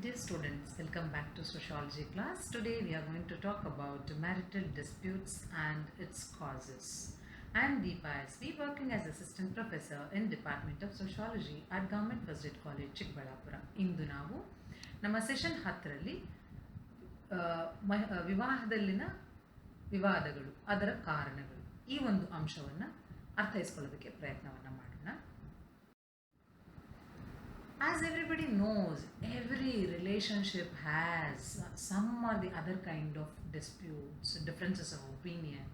Dear students, welcome back to sociology class. Today we are going to talk about marital disputes and its causes. I am Deepa SV, working as assistant professor in Department of Sociology at Government First Aid College, Chikkaballapur. ಇಂದು ನಾವು ನಮ್ಮ session 10ರಲ್ಲಿ ವಿವಾಹದಲ್ಲಿನ ವಿವಾದಗಳು ಅದರ ಕಾರಣಗಳು ಈ ಒಂದು ಅಂಶವನ್ನು ಅರ್ಥೈಸಿಕೊಳ್ಳೋದಕ್ಕೆ ಪ್ರಯತ್ನವನ್ನು ಮಾಡೋಣ. As everybody knows, every relationship has some or the other kind of disputes, differences of opinion,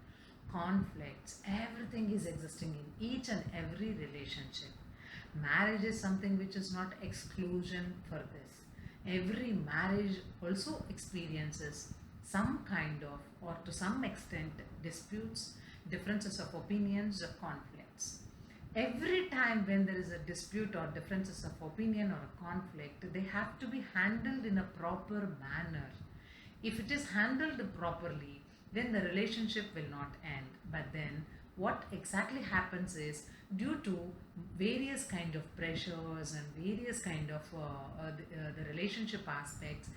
conflicts. Everything is existing in each and every relationship. Marriage is something which is not exclusion for this. Every marriage also experiences some kind of, or to some extent, disputes, differences of opinions, or conflicts. Every time when there is a dispute or differences of opinion or a conflict, they have to be handled in a proper manner. If it is handled properly, then the relationship will not end. But then what exactly happens is, due to various kind of pressures and various kind of the relationship aspects,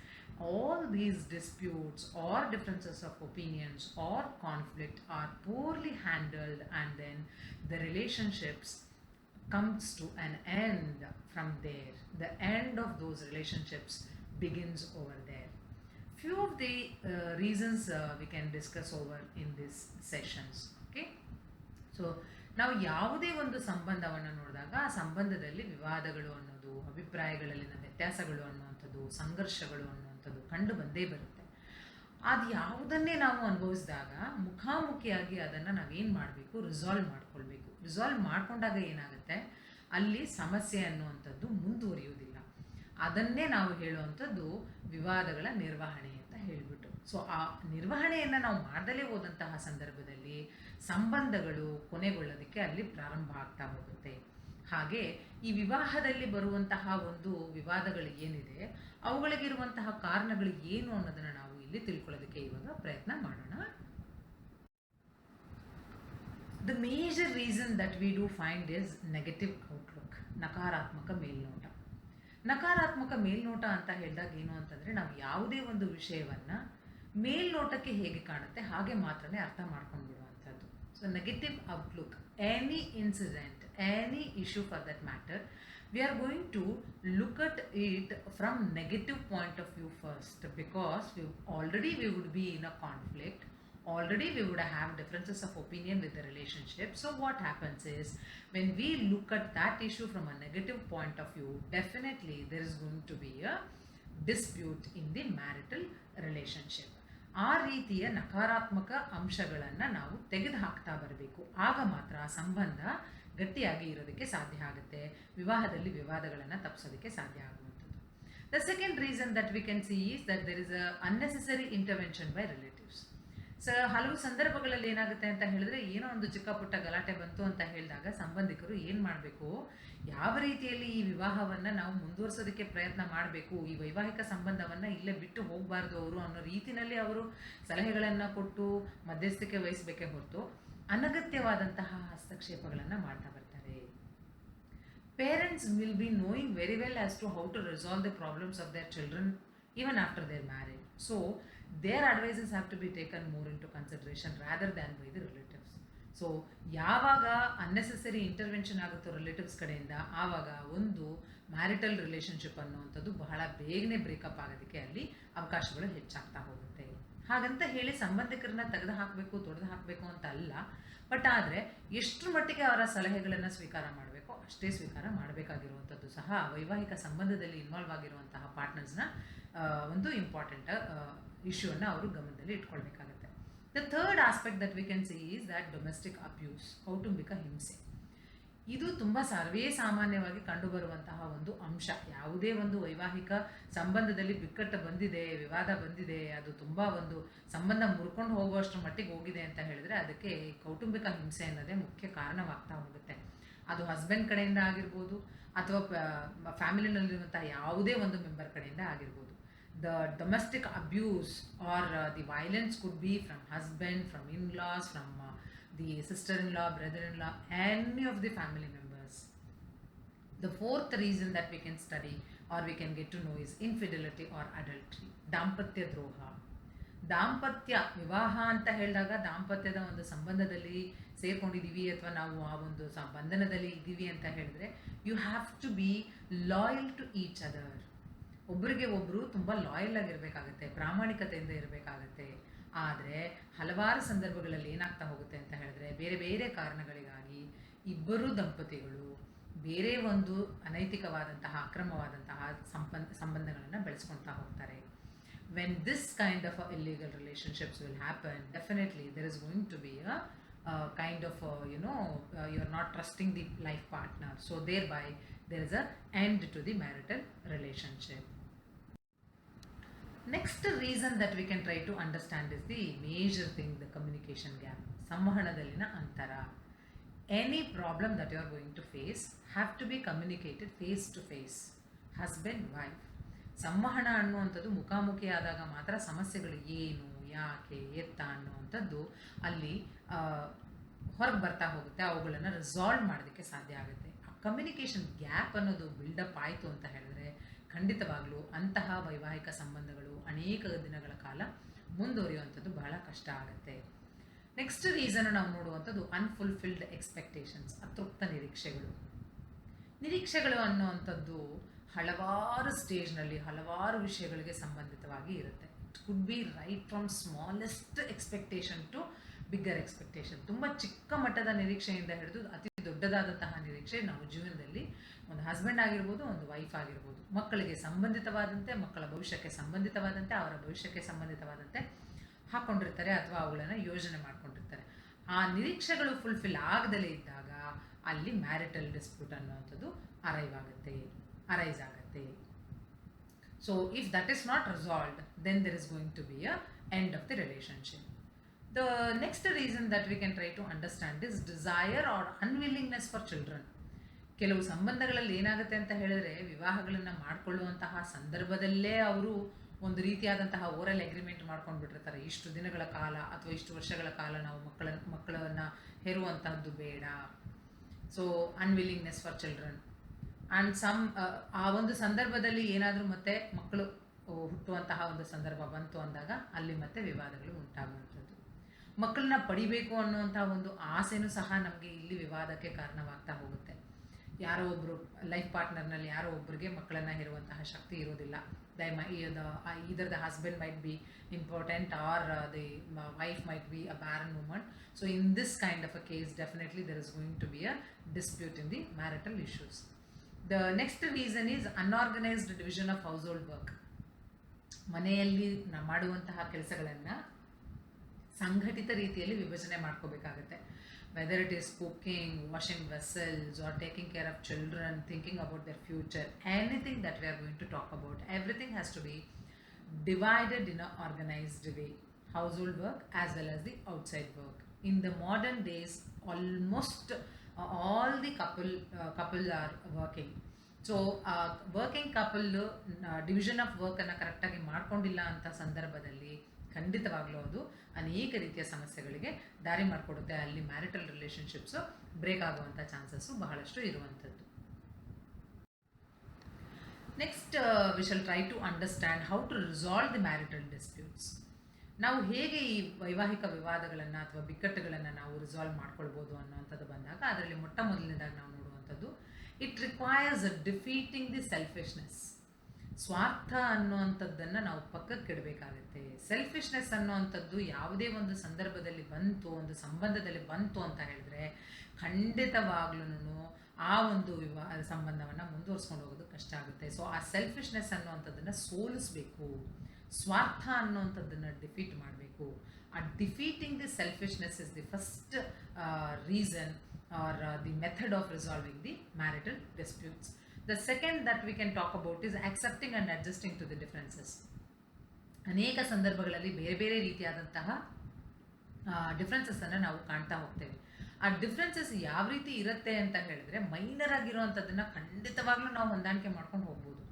all these disputes or differences of opinions or conflict are poorly handled, and then the relationships comes to an end from there. The end of those relationships begins over there. Few of the reasons we can discuss over in these sessions. Okay, so ನಾವು ಯಾವುದೇ ಒಂದು ಸಂಬಂಧವನ್ನು ನೋಡಿದಾಗ ಆ ಸಂಬಂಧದಲ್ಲಿ ವಿವಾದಗಳು ಅನ್ನೋದು, ಅಭಿಪ್ರಾಯಗಳಲ್ಲಿನ ವ್ಯತ್ಯಾಸಗಳು ಅನ್ನುವಂಥದ್ದು, ಸಂಘರ್ಷಗಳು ಅನ್ನುವಂಥದ್ದು ಕಂಡು ಬಂದೇ ಬರುತ್ತೆ. ಅದು ಯಾವುದನ್ನೇ ನಾವು ಅನುಭವಿಸಿದಾಗ ಮುಖಾಮುಖಿಯಾಗಿ ಅದನ್ನು ನಾವೇನು ಮಾಡಬೇಕು, ರಿಸಾಲ್ವ್ ಮಾಡ್ಕೊಳ್ಬೇಕು. ರಿಸಾಲ್ವ್ ಮಾಡ್ಕೊಂಡಾಗ ಏನಾಗುತ್ತೆ, ಅಲ್ಲಿ ಸಮಸ್ಯೆ ಅನ್ನುವಂಥದ್ದು ಮುಂದುವರಿಯುವುದಿಲ್ಲ. ಅದನ್ನೇ ನಾವು ಹೇಳುವಂಥದ್ದು ವಿವಾದಗಳ ನಿರ್ವಹಣೆ ಅಂತ ಹೇಳಿಬಿಟ್ಟು. ಸೊ ಆ ನಿರ್ವಹಣೆಯನ್ನು ನಾವು ಮಾಡದಲೇ ಹೋದಂತಹ ಸಂದರ್ಭದಲ್ಲಿ ಸಂಬಂಧಗಳು ಕೊನೆಗೊಳ್ಳೋದಕ್ಕೆ ಅಲ್ಲಿ ಪ್ರಾರಂಭ ಆಗ್ತಾ ಹೋಗುತ್ತೆ. ಹಾಗೆ ಈ ವಿವಾಹದಲ್ಲಿ ಬರುವಂತಹ ಒಂದು ವಿವಾದಗಳು ಏನಿದೆ, ಅವುಗಳಿಗಿರುವಂತಹ ಕಾರಣಗಳು ಏನು ಅನ್ನೋದನ್ನು ನಾವು ಇಲ್ಲಿ ತಿಳ್ಕೊಳ್ಳೋದಕ್ಕೆ ಇವಾಗ ಪ್ರಯತ್ನ ಮಾಡೋಣ. The major reason that we do find is negative outlook, ನಕಾರಾತ್ಮಕ ಮೇಲ್ನೋಟ. ನಕಾರಾತ್ಮಕ ಮೇಲ್ನೋಟ ಅಂತ ಹೇಳಿದಾಗ ಏನು ಅಂತಂದರೆ, ನಾವು ಯಾವುದೇ ಒಂದು ವಿಷಯವನ್ನು ಮೇಲ್ನೋಟಕ್ಕೆ ಹೇಗೆ ಕಾಣುತ್ತೆ ಹಾಗೆ ಮಾತ್ರನೇ ಅರ್ಥ ಮಾಡ್ಕೊಂಡು ಬಿಡುವಂಥದ್ದು. So negative outlook, any incident, any issue for that matter, we are going to look at it from negative point of view first, because we would be in a conflict, already we would have differences of opinion with the relationship. So what happens is, when we look at that issue from a negative point of view, definitely there is going to be a dispute in the marital relationship. ಆ ರೀತಿಯ ನಕಾರಾತ್ಮಕ ಅಂಶಗಳನ್ನು ನಾವು ತೆಗೆದು ಹಾಕ್ತಾ ಬರಬೇಕು. ಆಗ ಮಾತ್ರ ಸಂಬಂಧ ಗಟ್ಟಿಯಾಗಿ ಇರೋದಕ್ಕೆ ಸಾಧ್ಯ ಆಗುತ್ತೆ, ವಿವಾಹದಲ್ಲಿ ವಿವಾದಗಳನ್ನು ತಪ್ಪಿಸೋದಕ್ಕೆ ಸಾಧ್ಯ ಆಗುವಂಥದ್ದು. The second reason that we can see is that there is a unnecessary intervention by relatives. So ಹಲವು ಸಂದರ್ಭಗಳಲ್ಲಿ ಏನಾಗುತ್ತೆ ಅಂತ ಹೇಳಿದ್ರೆ, ಏನೋ ಒಂದು ಚಿಕ್ಕ ಪುಟ್ಟ ಗಲಾಟೆ ಬಂತು ಅಂತ ಹೇಳಿದಾಗ ಸಂಬಂಧಿಕರು ಏನು ಮಾಡಬೇಕು, ಯಾವ ರೀತಿಯಲ್ಲಿ ಈ ವಿವಾಹವನ್ನು ನಾವು ಮುಂದುವರಿಸೋದಕ್ಕೆ ಪ್ರಯತ್ನ ಮಾಡಬೇಕು, ಈ ವೈವಾಹಿಕ ಸಂಬಂಧವನ್ನು ಇಲ್ಲೇ ಬಿಟ್ಟು ಹೋಗಬಾರ್ದು ಅವರು ಅನ್ನೋ ರೀತಿಯಲ್ಲಿ ಅವರು ಸಲಹೆಗಳನ್ನು ಕೊಟ್ಟು ಮಧ್ಯಸ್ಥಿಕೆ ವಹಿಸಬೇಕೇ ಹೊರತು ಅನಗತ್ಯವಾದಂತಹ ಹಸ್ತಕ್ಷೇಪಗಳನ್ನು ಮಾಡ್ತಾ ಬರ್ತಾರೆ. Parents will be knowing very well as to how to resolve the problems of their children even after their marriage. So their advices have to be taken more into consideration rather than by the relatives. So ಯಾವಾಗ unnecessary intervention ಆಗುತ್ತೋ relatives ಕಡೆಯಿಂದ, ಆವಾಗ ಒಂದು marital relationship ಅನ್ನುವಂಥದ್ದು ಬಹಳ ಬೇಗನೆ breakup ಆಗೋದಕ್ಕೆ ಅಲ್ಲಿ ಅವಕಾಶಗಳು ಹೆಚ್ಚಾಗ್ತಾ ಹೋಗುತ್ತೆ. ಹಾಗಂತ ಹೇಳಿ ಸಂಬಂಧಿಕರನ್ನ ತೆಗೆದು ಹಾಕಬೇಕು, ತೊಡೆದು ಹಾಕಬೇಕು ಅಂತ ಅಲ್ಲ, ಬಟ್ ಆದರೆ ಎಷ್ಟರ ಮಟ್ಟಿಗೆ ಅವರ ಸಲಹೆಗಳನ್ನು ಸ್ವೀಕಾರ ಮಾಡಬೇಕು ಅಷ್ಟೇ ಸ್ವೀಕಾರ ಮಾಡಬೇಕಾಗಿರುವಂಥದ್ದು ಸಹ ವೈವಾಹಿಕ ಸಂಬಂಧದಲ್ಲಿ ಇನ್ವಾಲ್ವ್ ಆಗಿರುವಂತಹ ಪಾರ್ಟ್ನರ್ಸ್ನ ಒಂದು ಇಂಪಾರ್ಟೆಂಟ್ ಇಶ್ಯೂವನ್ನು ಅವರು ಗಮನದಲ್ಲಿ ಇಟ್ಕೊಳ್ಬೇಕಾಗತ್ತೆ. The third aspect that we can see is that domestic abuse, ಕೌಟುಂಬಿಕ ಹಿಂಸೆ. ಇದು ತುಂಬ ಸರ್ವೇ ಸಾಮಾನ್ಯವಾಗಿ ಕಂಡುಬರುವಂತಹ ಒಂದು ಅಂಶ. ಯಾವುದೇ ಒಂದು ವೈವಾಹಿಕ ಸಂಬಂಧದಲ್ಲಿ ಬಿಕ್ಕಟ್ಟು ಬಂದಿದೆ, ವಿವಾದ ಬಂದಿದೆ, ಅದು ತುಂಬ ಒಂದು ಸಂಬಂಧ ಮುರ್ಕೊಂಡು ಹೋಗುವಷ್ಟರ ಮಟ್ಟಿಗೆ ಹೋಗಿದೆ ಅಂತ ಹೇಳಿದ್ರೆ ಅದಕ್ಕೆ ಕೌಟುಂಬಿಕ ಹಿಂಸೆ ಅನ್ನೋದೇ ಮುಖ್ಯ ಕಾರಣವಾಗ್ತಾ ಹೋಗುತ್ತೆ. ಅದು ಹಸ್ಬೆಂಡ್ ಕಡೆಯಿಂದ ಆಗಿರ್ಬೋದು, ಅಥವಾ ಫ್ಯಾಮಿಲಿನಲ್ಲಿರುವಂಥ ಯಾವುದೇ ಒಂದು ಮೆಂಬರ್ ಕಡೆಯಿಂದ ಆಗಿರ್ಬೋದು. The domestic abuse or the violence could be from husband, from in-laws, from the sister-in-law, brother-in-law, any of the family members. The fourth reason that we can study or we can get to know is infidelity or adultery. ದಾಂಪತ್ಯ ದ್ರೋಹ. ದಾಂಪತ್ಯ ವಿವಾಹ ಅಂತ ಹೇಳಿದಾಗ ದಾಂಪತ್ಯದ ಒಂದು ಸಂಬಂಧದಲ್ಲಿ ಸೇರ್ಕೊಂಡಿದ್ದೀವಿ ಅಥವಾ ನಾವು ಆ ಒಂದು ಬಂಧನದಲ್ಲಿ ಇದ್ದೀವಿ ಅಂತ ಹೇಳಿದ್ರೆ you have to be loyal to each other. ಒಬ್ರಿಗೆ ಒಬ್ಬರು ತುಂಬ ಲಾಯಲ್ ಆಗಿರಬೇಕಾಗತ್ತೆ, ಪ್ರಾಮಾಣಿಕತೆಯಿಂದ ಇರಬೇಕಾಗತ್ತೆ. ಆದರೆ ಹಲವಾರು ಸಂದರ್ಭಗಳಲ್ಲಿ ಏನಾಗ್ತಾ ಹೋಗುತ್ತೆ ಅಂತ ಹೇಳಿದ್ರೆ ಬೇರೆ ಬೇರೆ ಕಾರಣಗಳಿಗಾಗಿ ಇಬ್ಬರು ದಂಪತಿಗಳು ಬೇರೆ ಒಂದು ಅನೈತಿಕವಾದಂತಹ ಅಕ್ರಮವಾದಂತಹ ಸಂಬಂಧಗಳನ್ನು ಬೆಳೆಸ್ಕೊಳ್ತಾ ಹೋಗ್ತಾರೆ. When this kind of illegal relationships will happen, definitely there is going to be a kind of you're not trusting the life partner, so thereby there is a end to the marital relationship. Next reason that we can try to understand is the major thing, the communication gap. ಸಂವಹನದಲ್ಲಿನ ಅಂತರ. Any problem that you are going to face have to be communicated face to face, husband wife. ಸಂವಹನ ಅನ್ನುವಂಥದ್ದು ಮುಖಾಮುಖಿ ಆದಾಗ ಮಾತ್ರ ಸಮಸ್ಯೆಗಳು ಏನು, ಯಾಕೆ, ಎತ್ತ ಅನ್ನುವಂಥದ್ದು ಅಲ್ಲಿ ಹೊರಗೆ ಬರ್ತಾ ಹೋಗುತ್ತೆ, ಅವುಗಳನ್ನು ರಿಸಾಲ್ವ್ ಮಾಡೋದಕ್ಕೆ ಸಾಧ್ಯ ಆಗುತ್ತೆ. ಆ ಕಮ್ಯುನಿಕೇಷನ್ ಗ್ಯಾಪ್ ಅನ್ನೋದು ಬಿಲ್ಡಪ್ ಆಯಿತು ಅಂತ ಹೇಳಿದ್ರೆ ಖಂಡಿತವಾಗ್ಲೂ ಅಂತಹ ವೈವಾಹಿಕ ಸಂಬಂಧಗಳು ಅನೇಕ ದಿನಗಳ ಕಾಲ ಮುಂದುವರಿಯುವಂಥದ್ದು ಬಹಳ ಕಷ್ಟ ಆಗುತ್ತೆ. ನೆಕ್ಸ್ಟ್ ರೀಸನ್ ನಾವು ನೋಡುವಂಥದ್ದು ಅನ್ಫುಲ್ಫಿಲ್ಡ್ ಎಕ್ಸ್ಪೆಕ್ಟೇಷನ್ಸ್, ಅತೃಪ್ತ ನಿರೀಕ್ಷೆಗಳು. ನಿರೀಕ್ಷೆಗಳು ಅನ್ನುವಂಥದ್ದು ಹಲವಾರು ಸ್ಟೇಜ್ನಲ್ಲಿ ಹಲವಾರು ವಿಷಯಗಳಿಗೆ ಸಂಬಂಧಿತವಾಗಿ ಇರುತ್ತೆ. It could be right from smallest expectation to bigger expectation. ತುಂಬ ಚಿಕ್ಕ ಮಟ್ಟದ ನಿರೀಕ್ಷೆಯಿಂದ ಹಿಡಿದು ಅತಿ ದೊಡ್ಡದಾದಂತಹ ನಿರೀಕ್ಷೆ ನಾವು ಜೀವನದಲ್ಲಿ ಒಂದು ಹಸ್ಬೆಂಡ್ ಆಗಿರ್ಬೋದು, ಒಂದು ವೈಫ್ ಆಗಿರ್ಬೋದು, ಮಕ್ಕಳಿಗೆ ಸಂಬಂಧಿತವಾದಂತೆ, ಮಕ್ಕಳ ಭವಿಷ್ಯಕ್ಕೆ ಸಂಬಂಧಿತವಾದಂತೆ, ಅವರ ಭವಿಷ್ಯಕ್ಕೆ ಸಂಬಂಧಿತವಾದಂತೆ ಹಾಕ್ಕೊಂಡಿರ್ತಾರೆ ಅಥವಾ ಅವುಗಳನ್ನು ಯೋಜನೆ ಮಾಡ್ಕೊಂಡಿರ್ತಾರೆ. ಆ ನಿರೀಕ್ಷೆಗಳು ಫುಲ್ಫಿಲ್ ಆಗದಲೇ ಇದ್ದಾಗ ಅಲ್ಲಿ ಮ್ಯಾರಿಟಲ್ ಡಿಸ್ಪ್ಯೂಟ್ ಅನ್ನುವಂಥದ್ದು ಅರೈಸ್ ಆಗುತ್ತೆ. So if that is not resolved, then there is going to be a end of the relationship. The next reason that we can try to understand is desire or unwillingness for children. ಕೆಲವು ಸಂಬಂಧಗಳಲ್ಲಿ ಏನಾಗುತ್ತೆ ಅಂತ ಹೇಳಿದ್ರೆ ವಿವಾಹಗಳನ್ನು ಮಾಡಿಕೊಳ್ಳುವಂತಹ ಸಂದರ್ಭದಲ್ಲೇ ಅವರು ಒಂದು ರೀತಿಯಾದಂತಹ oral agreement ಮಾಡ್ಕೊಂಡು ಬಿಟ್ಟಿರ್ತಾರೆ. ಇಷ್ಟು ದಿನಗಳ ಕಾಲ ಅಥವಾ ಇಷ್ಟು ವರ್ಷಗಳ ಕಾಲ ನಾವು ಮಕ್ಕಳನ್ನು ಹೆರುವಂತಹದ್ದು ಬೇಡ. ಸೊ ಅನ್ವಿಲ್ಲಿಂಗ್ನೆಸ್ ಫಾರ್ ಚಿಲ್ಡ್ರನ್ ಆ್ಯಂಡ್ ಆ ಒಂದು ಸಂದರ್ಭದಲ್ಲಿ ಏನಾದರೂ ಮತ್ತೆ ಮಕ್ಕಳು ಹುಟ್ಟುವಂತಹ ಒಂದು ಸಂದರ್ಭ ಬಂತು ಅಂದಾಗ ಅಲ್ಲಿ ಮತ್ತೆ ವಿವಾದಗಳು ಉಂಟಾಗುವಂಥದ್ದು. ಮಕ್ಕಳನ್ನ ಪಡಿಬೇಕು ಅನ್ನುವಂಥ ಒಂದು ಆಸೆನೂ ಸಹ ನಮಗೆ ಇಲ್ಲಿ ವಿವಾದಕ್ಕೆ ಕಾರಣವಾಗ್ತಾ ಹೋಗುತ್ತೆ. ಯಾರೋ ಒಬ್ಬರು ಲೈಫ್ ಪಾರ್ಟ್ನರ್ನಲ್ಲಿ ಯಾರೋ ಒಬ್ಬರಿಗೆ ಮಕ್ಕಳನ್ನು ಹೆರುವಂತಹ ಶಕ್ತಿ ಇರೋದಿಲ್ಲ. either the husband might be important or the wife might be a barren woman. So in this kind of a case, definitely there is going to be a dispute in the marital issues. The next reason is unorganized division of household work. ಮನೆಯಲ್ಲಿ ಮಾಡುವಂತಹ ಕೆಲಸಗಳನ್ನು ಸಂಘಟಿತ ರೀತಿಯಲ್ಲಿ ವಿಭಜನೆ ಮಾಡ್ಕೋಬೇಕಾಗುತ್ತೆ. Whether it is cooking, washing vessels, or taking care of children, thinking about their future, anything that we are going to talk about, everything has to be divided in an organized way. Household work as well as the outside work. In the modern days, almost all the couples are working. So working couple division of work ಅನ್ನು ಕರೆಕ್ಟಾಗಿ ಮಾಡ್ಕೊಂಡಿಲ್ಲ ಅಂತ ಸಂದರ್ಭದಲ್ಲಿ ಖಂಡಿತವಾಗ್ಲೂ ಅದು ಅನೇಕ ರೀತಿಯ ಸಮಸ್ಯೆಗಳಿಗೆ ದಾರಿ ಮಾಡಿಕೊಡುತ್ತೆ. ಅಲ್ಲಿ ಮ್ಯಾರಿಟಲ್ ರಿಲೇಷನ್ಶಿಪ್ಸು ಬ್ರೇಕ್ ಆಗುವಂಥ ಚಾನ್ಸಸ್ಸು ಬಹಳಷ್ಟು ಇರುವಂಥದ್ದು. Next we shall try to understand how to resolve the marital disputes. ನಾವು ಹೇಗೆ ಈ ವೈವಾಹಿಕ ವಿವಾದಗಳನ್ನು ಅಥವಾ ಬಿಕ್ಕಟ್ಟುಗಳನ್ನು ನಾವು ರಿಸಾಲ್ವ್ ಮಾಡ್ಕೊಳ್ಬೋದು ಅನ್ನೋವಂಥದ್ದು ಬಂದಾಗ ಅದರಲ್ಲಿ ಮೊಟ್ಟ ಮೊದಲನೇದಾಗಿ ನಾವು ನೋಡುವಂಥದ್ದು it requires defeating the selfishness. ಸ್ವಾರ್ಥ ಅನ್ನುವಂಥದ್ದನ್ನು ನಾವು ಪಕ್ಕಕ್ಕೆ ಇಡಬೇಕಾಗುತ್ತೆ. ಸೆಲ್ಫಿಶ್ನೆಸ್ ಅನ್ನುವಂಥದ್ದು ಯಾವುದೇ ಒಂದು ಸಂದರ್ಭದಲ್ಲಿ ಬಂತು, ಒಂದು ಸಂಬಂಧದಲ್ಲಿ ಬಂತು ಅಂತ ಹೇಳಿದ್ರೆ ಖಂಡಿತವಾಗ್ಲೂ ಆ ಒಂದು ಸಂಬಂಧವನ್ನು ಮುಂದುವರ್ಸ್ಕೊಂಡು ಹೋಗೋದು ಕಷ್ಟ ಆಗುತ್ತೆ. ಸೊ ಆ ಸೆಲ್ಫಿಶ್ನೆಸ್ ಅನ್ನುವಂಥದ್ದನ್ನು ಸೋಲಿಸಬೇಕು, ಸ್ವಾರ್ಥ ಅನ್ನುವಂಥದ್ದನ್ನು ಡಿಫೀಟ್ ಮಾಡಬೇಕು. ಆ defeating the selfishness is the first reason are the method of resolving the marital disputes. The second that we can talk about is accepting and adjusting to the differences. ಅನೇಕ ಸಂದರ್ಭಗಳಲ್ಲಿ ಬೇರೆ ಬೇರೆ ರೀತಿಯಾದಂತಹ ಡಿಫ್ರೆನ್ಸಸ್ಸನ್ನು ನಾವು ಕಾಣ್ತಾ ಹೋಗ್ತೇವೆ. ಆ ಡಿಫ್ರೆನ್ಸಸ್ ಯಾವ ರೀತಿ ಇರುತ್ತೆ ಅಂತ ಹೇಳಿದ್ರೆ ಮೈನರ್ ಆಗಿರುವಂಥದ್ದನ್ನು ಖಂಡಿತವಾಗ್ಲೂ ನಾವು ಹೊಂದಾಣಿಕೆ ಮಾಡ್ಕೊಂಡು ಹೋಗ್ಬೋದು.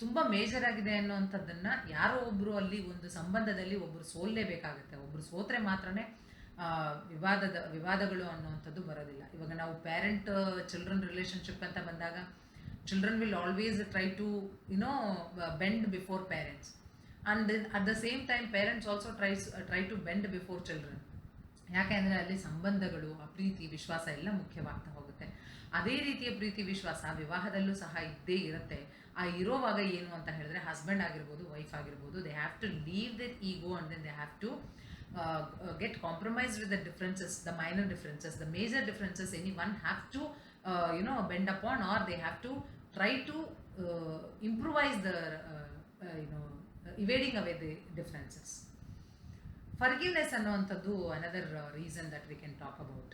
ತುಂಬ ಮೇಜರ್ ಆಗಿದೆ ಅನ್ನುವಂಥದ್ದನ್ನು ಯಾರೋ ಒಬ್ಬರು ಅಲ್ಲಿ ಒಂದು ಸಂಬಂಧದಲ್ಲಿ ಒಬ್ಬರು ಸೋಲ್ಲೇಬೇಕಾಗುತ್ತೆ. ಒಬ್ಬರು ಸೋತ್ರೆ ಮಾತ್ರನೇ ವಿವಾದಗಳು ಅನ್ನುವಂಥದ್ದು ಬರೋದಿಲ್ಲ. ಇವಾಗ ನಾವು ಪೇರೆಂಟ್ ಚಿಲ್ಡ್ರನ್ ರಿಲೇಷನ್ಶಿಪ್ ಅಂತ ಬಂದಾಗ Children will always try to, bend before parents. And then at the same time, parents also try to bend before children. ಯಾಕೆಂದರೆ ಅಲ್ಲಿ ಸಂಬಂಧಗಳು, ಆ ಪ್ರೀತಿ ವಿಶ್ವಾಸ ಎಲ್ಲ ಮುಖ್ಯವಾಗ್ತಾ ಹೋಗುತ್ತೆ. ಅದೇ ರೀತಿಯ ಪ್ರೀತಿ ವಿಶ್ವಾಸ ವಿವಾಹದಲ್ಲೂ ಸಹ ಇದ್ದೇ ಇರುತ್ತೆ. ಆ ಇರೋವಾಗ ಏನು ಅಂತ ಹೇಳಿದ್ರೆ, ಹಸ್ಬೆಂಡ್ ಆಗಿರ್ಬೋದು, ವೈಫ್ ಆಗಿರ್ಬೋದು, they have to leave that ego and then they have to get compromised with the differences, the minor differences. The major differences anyone have to bend upon, or they have to try to improvise the evading away the differences. Forgiveness ಅನ್ನುವಂಥದ್ದು another reason that we can talk about.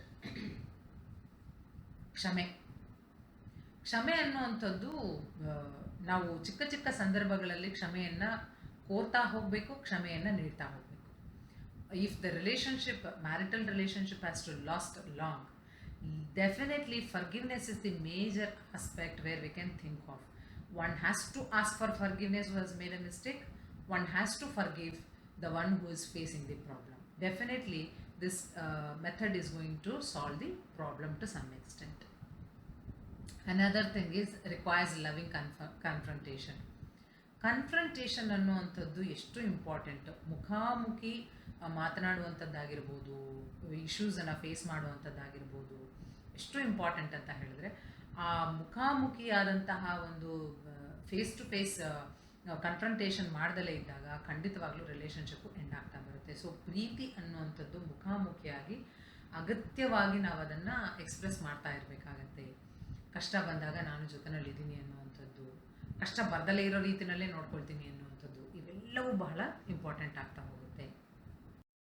ಕ್ಷಮೆ ಅನ್ನುವಂಥದ್ದು, ನಾವು ಚಿಕ್ಕ ಚಿಕ್ಕ ಸಂದರ್ಭಗಳಲ್ಲಿ ಕ್ಷಮೆಯನ್ನು ಕೋರ್ತಾ ಹೋಗಬೇಕು, ಕ್ಷಮೆಯನ್ನು ನೀಡ್ತಾ ಹೋಗಬೇಕು. If the marital relationship has to last long, definitely forgiveness is the major aspect where we can think of. One has to ask for forgiveness who has made a mistake. One has to forgive the one who is facing the problem. Definitely this method is going to solve the problem to some extent. Another thing is requires loving confrontation. Confrontation ಅನ್ನುವಂಥದ್ದು ಎಷ್ಟು important. ಮುಖಾಮುಖಿ ಮಾತನಾಡುವಂಥದ್ದಾಗಿರ್ಬೋದು, ಇಶ್ಯೂಸನ್ನು face ಮಾಡುವಂಥದ್ದಾಗಿರ್ಬೋದು, ಎಷ್ಟು important ಅಂತ ಹೇಳಿದ್ರೆ, ಆ ಮುಖಾಮುಖಿಯಾದಂತಹ ಒಂದು face to face confrontation ಮಾಡ್ದಲೇ ಇದ್ದಾಗ ಖಂಡಿತವಾಗ್ಲೂ ರಿಲೇಷನ್ಶಿಪ್ಪು ಎಂಡ್ ಆಗ್ತಾ ಬರುತ್ತೆ. ಸೊ ಪ್ರೀತಿ ಅನ್ನುವಂಥದ್ದು ಮುಖಾಮುಖಿಯಾಗಿ ಅಗತ್ಯವಾಗಿ ನಾವು ಅದನ್ನು ಎಕ್ಸ್ಪ್ರೆಸ್ ಮಾಡ್ತಾ ಇರಬೇಕಾಗತ್ತೆ. ಕಷ್ಟ ಬಂದಾಗ ನಾನು ಜೊತೆನಲ್ಲಿದ್ದೀನಿ ಅನ್ನುವಂಥದ್ದು, ಕಷ್ಟ ಬರ್ದಲೇ ಇರೋ ರೀತಿಯಲ್ಲೇ ನೋಡ್ಕೊಳ್ತೀನಿ ಅನ್ನುವಂಥದ್ದು, ಇವೆಲ್ಲವೂ ಬಹಳ ಇಂಪಾರ್ಟೆಂಟ್ ಆಗ್ತಾ ಹೋಗುತ್ತೆ.